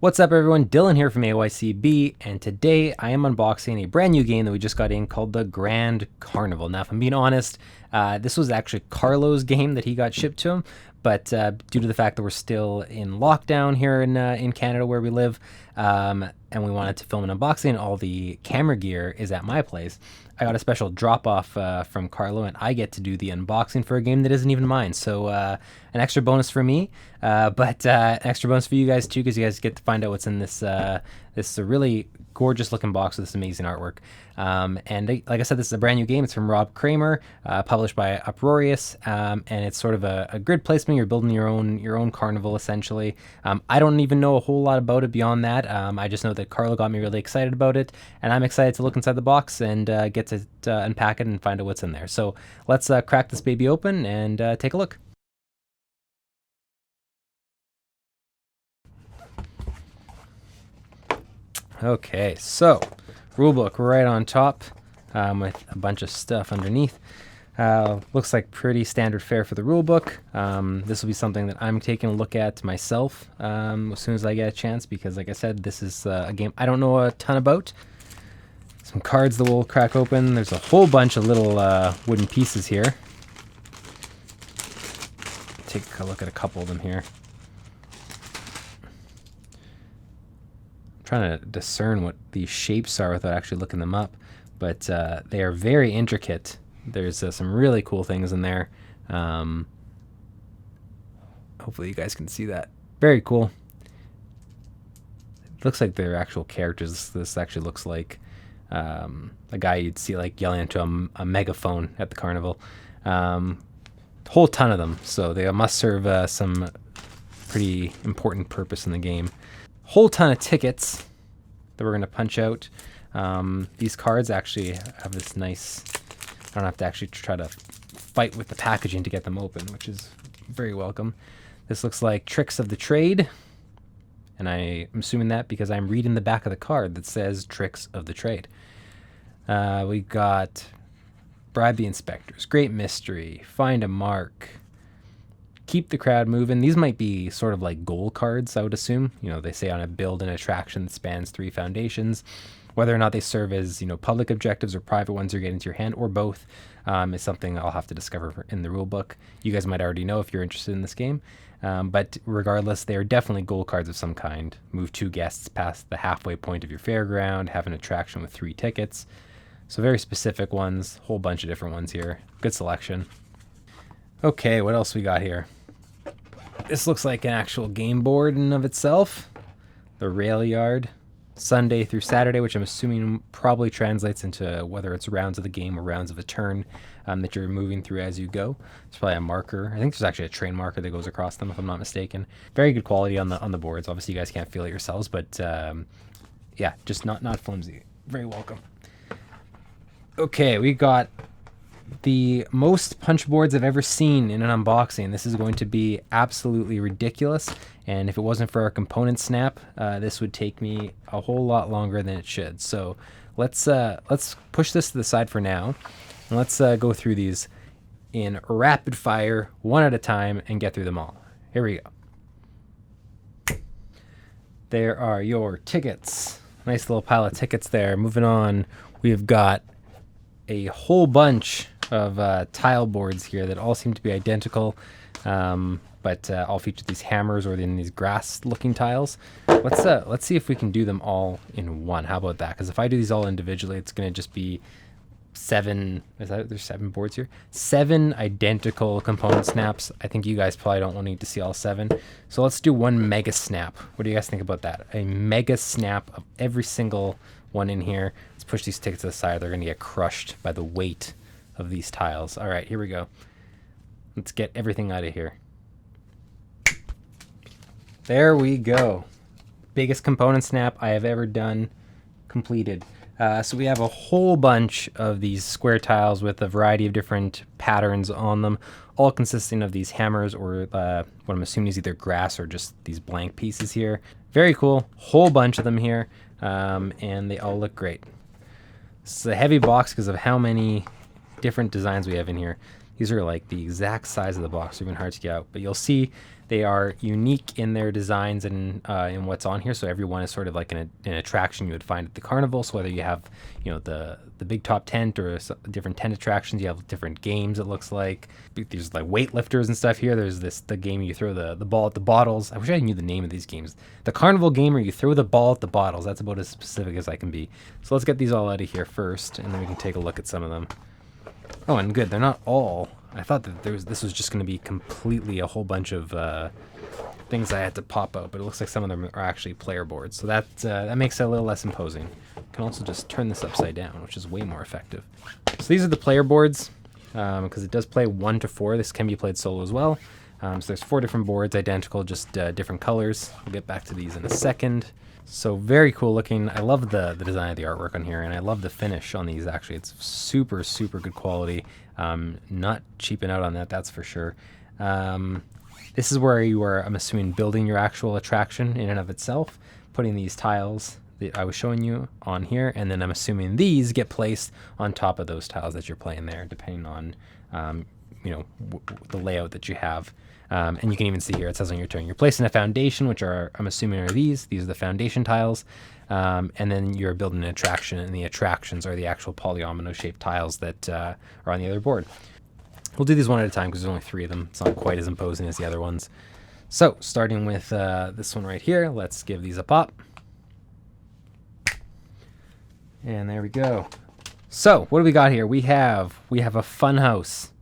What's up everyone, Dylan here from AYCB, and today I am unboxing a brand new game that we just got in called the Grand Carnival. Now if I'm being honest, this was actually Carlo's game that he got shipped to him, but due to the fact that we're still in lockdown here in Canada where we live, and we wanted to film an unboxing, all the camera gear is at my place. I got a special drop-off from Carlo, and I get to do the unboxing for a game that isn't even mine. So an extra bonus for me, but an extra bonus for you guys too, because you guys get to find out what's in this really gorgeous-looking box with this amazing artwork. And like I said, this is a brand new game. It's from Cramer, published by Uproarious, and it's sort of a grid placement. You're building your own carnival essentially. I don't even know a whole lot about it beyond that. I just know that Carlo got me really excited about it, and I'm excited to look inside the box and get to unpack it and find out what's in there. So let's crack this baby open and take a look. Okay, so rulebook right on top with a bunch of stuff underneath. Looks like pretty standard fare for the rulebook. This will be something that I'm taking a look at myself as soon as I get a chance, because like I said, this is a game I don't know a ton about. Some cards that we'll crack open. There's a whole bunch of little wooden pieces here. Take a look at a couple of them here. Trying to discern what these shapes are without actually looking them up, but they are very intricate. There's some really cool things in there. Hopefully you guys can see that. Very cool. It looks like they're actual characters. This actually looks like a guy you'd see like yelling into a megaphone at the carnival. Whole ton of them, so they must serve some pretty important purpose in the game. Whole ton of tickets that we're going to punch out. These cards actually have this nice, I don't have to actually try to fight with the packaging to get them open, which is very welcome. This looks like Tricks of the Trade, and I'm assuming that because I'm reading the back of the card that says Tricks of the Trade. We got Bribe the Inspectors, Great Mystery, Find a Mark, Keep the Crowd Moving. These might be sort of like goal cards, I would assume. You know, they say on a build an attraction that spans 3 foundations. Whether or not they serve as, public objectives or private ones you're getting into your hand, or both, is something I'll have to discover in the rule book. You guys might already know if you're interested in this game. But regardless, they are definitely goal cards of some kind. Move 2 guests past the halfway point of your fairground. Have an attraction with 3 tickets. So very specific ones. Whole bunch of different ones here. Good selection. Okay, what else we got here? This looks like an actual game board in of itself. The Rail Yard, Sunday through Saturday, which I'm assuming probably translates into whether it's rounds of the game or rounds of a turn that you're moving through as you go. There's probably a marker. I think there's actually a train marker that goes across them, if I'm not mistaken. Very good quality on the boards. Obviously, you guys can't feel it yourselves, but yeah, just not flimsy. Very welcome. Okay, we got the most punch boards I've ever seen in an unboxing. This is going to be absolutely ridiculous, and if it wasn't for our component snap, this would take me a whole lot longer than it should. So let's push this to the side for now, and let's go through these in rapid fire, one at a time, and get through them all. Here we go. There are your tickets. Nice little pile of tickets there. Moving on, we've got a whole bunch of tile boards here that all seem to be identical, but all feature these hammers or in these grass looking tiles. Let's see if we can do them all in one. How about that? Because if I do these all individually, it's going to just be 7, there's 7 boards here, 7 identical component snaps. I think you guys probably don't want to need to see all 7, so let's do one mega snap. What do you guys think about that? A mega snap of every single one in here. Let's push these tickets to the side. They're going to get crushed by the weight of these tiles. All right, here we go. Let's get everything out of here. There we go. Biggest component snap I have ever done completed. So we have a whole bunch of these square tiles with a variety of different patterns on them, all consisting of these hammers or what I'm assuming is either grass or just these blank pieces here. Very cool. Whole bunch of them here, and they all look great. This is a heavy box because of how many different designs we have in here. These are like the exact size of the box, even hard to get out. But you'll see they are unique in their designs and in what's on here. So every one is sort of like an attraction you would find at the carnival. So whether you have, you know, the big top tent or different tent attractions, you have different games. It looks like there's like weightlifters and stuff here. There's the game you throw the ball at the bottles. I wish I knew the name of these games. The carnival game where you throw the ball at the bottles. That's about as specific as I can be. So let's get these all out of here first, and then we can take a look at some of them. Oh, and good, they're not all. I thought that this was just going to be completely a whole bunch of things I had to pop out, but it looks like some of them are actually player boards. So that makes it a little less imposing. You can also just turn this upside down, which is way more effective. So these are the player boards, because it does play 1 to 4. This can be played solo as well. So there's 4 different boards, identical, just different colors. We'll get back to these in a second. So very cool looking. I love the design of the artwork on here, and I love the finish on these. Actually, it's super, super good quality. Not cheaping out on that, that's for sure. This is where you are, I'm assuming, building your actual attraction in and of itself, putting these tiles that I was showing you on here, and then I'm assuming these get placed on top of those tiles that you're playing there, depending on you know, the layout that you have. And you can even see here, it says on your turn, you're placing a foundation, which are, I'm assuming, are these are the foundation tiles. And then you're building an attraction, and the attractions are the actual polyomino shaped tiles that are on the other board. We'll do these one at a time because there's only 3 of them. It's not quite as imposing as the other ones. So starting with this one right here, let's give these a pop. And there we go. So what do we got here? We have a fun house,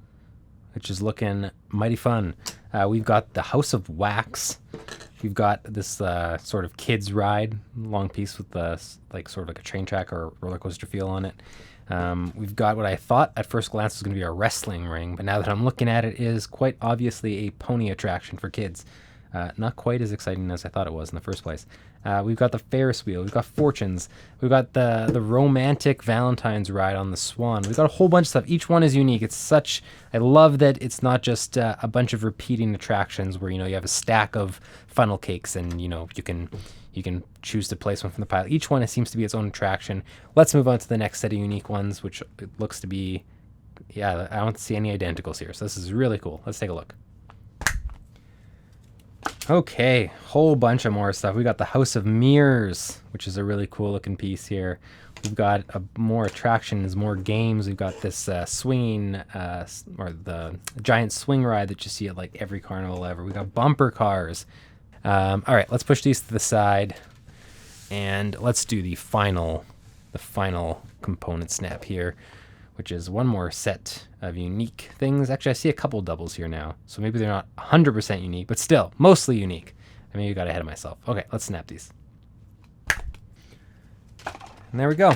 which is looking mighty fun. We've got the House of Wax. We've got this sort of kids ride, long piece with like sort of like a train track or roller coaster feel on it. We've got what I thought at first glance was going to be a wrestling ring, but now that I'm looking at it, is quite obviously a pony attraction for kids. Not quite as exciting as I thought it was in the first place. We've got the Ferris wheel. We've got fortunes. We've got the romantic Valentine's ride on the Swan. We've got a whole bunch of stuff. Each one is unique. I love that it's not just a bunch of repeating attractions where, you know, you have a stack of funnel cakes and, you know, you can choose to place one from the pile. Each one seems to be its own attraction. Let's move on to the next set of unique ones, which it looks to be, yeah, I don't see any identicals here. So this is really cool. Let's take a look. Okay, whole bunch of more stuff. We got the House of Mirrors, which is a really cool looking piece here. We've got more attractions, more games. We've got this swinging, or the giant swing ride that you see at like every carnival ever. We got bumper cars. All right, let's push these to the side, and let's do the final component snap here, which is one more set of unique things. Actually, I see a couple doubles here now, so maybe they're not 100% unique, but still, mostly unique. I maybe got ahead of myself. Okay, let's snap these. And there we go.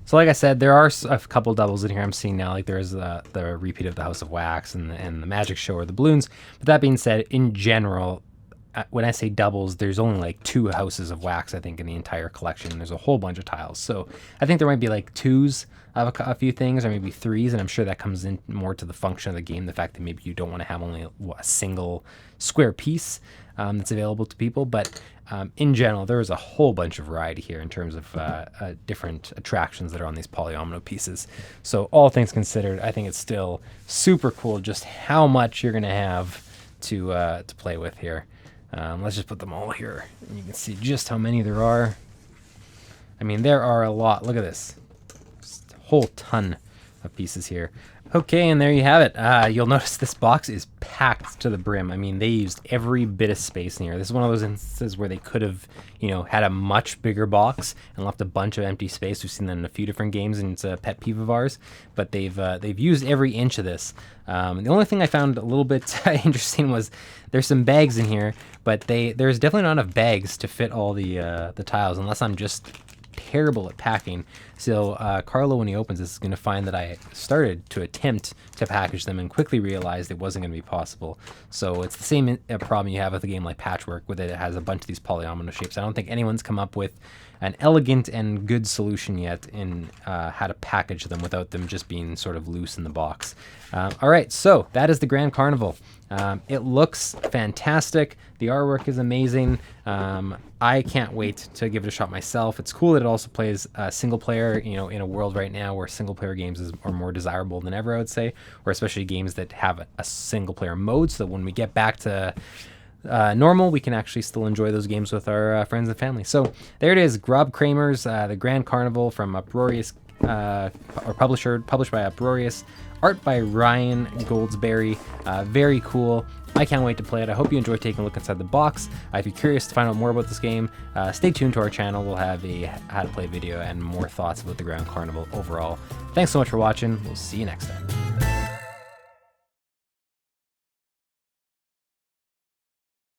So like I said, there are a couple doubles in here I'm seeing now, like there's the repeat of the House of Wax and the Magic Show or the balloons. But that being said, in general, when I say doubles, there's only like 2 Houses of Wax, I think, in the entire collection. And there's a whole bunch of tiles. So I think there might be like 2s of a few things, or maybe 3s. And I'm sure that comes in more to the function of the game. The fact that maybe you don't want to have only a single square piece that's available to people. But in general, there is a whole bunch of variety here in terms of different attractions that are on these polyomino pieces. So all things considered, I think it's still super cool just how much you're going to have to play with here. Let's just put them all here, and you can see just how many there are. I mean, there are a lot. Look at this. Just a whole ton of pieces here. Okay, and there you have it. You'll notice this box is packed to the brim. I mean, they used every bit of space in here. This is one of those instances where they could have, you know, had a much bigger box and left a bunch of empty space. We've seen that in a few different games, and it's a pet peeve of ours. But they've used every inch of this. The only thing I found a little bit interesting was there's some bags in here, but there's definitely not enough bags to fit all the tiles, unless I'm just terrible at packing. So Carlo, when he opens this, is going to find that I started to attempt to package them and quickly realized it wasn't going to be possible. So it's the same problem you have with a game like Patchwork, with it has a bunch of these polyomino shapes. I don't think anyone's come up with an elegant and good solution yet in how to package them without them just being sort of loose in the box. All right, so that is the Grand Carnival. It looks fantastic. The artwork is amazing. I can't wait to give it a shot myself. It's cool that it also plays single player, you know, in a world right now where single player games are more desirable than ever, I would say, or especially games that have a single player mode. So when we get back to normal, we can actually still enjoy those games with our friends and family. So there it is, Cramer's the Grand Carnival from Uproarious, or published by Uproarious, art by Ryan Goldsberry. Very cool. I can't wait to play it. I hope you enjoy taking a look inside the box. If you're curious to find out more about this game, stay tuned to our channel. We'll have a how to play video and more thoughts about the Grand Carnival overall. Thanks so much for watching. We'll see you next time.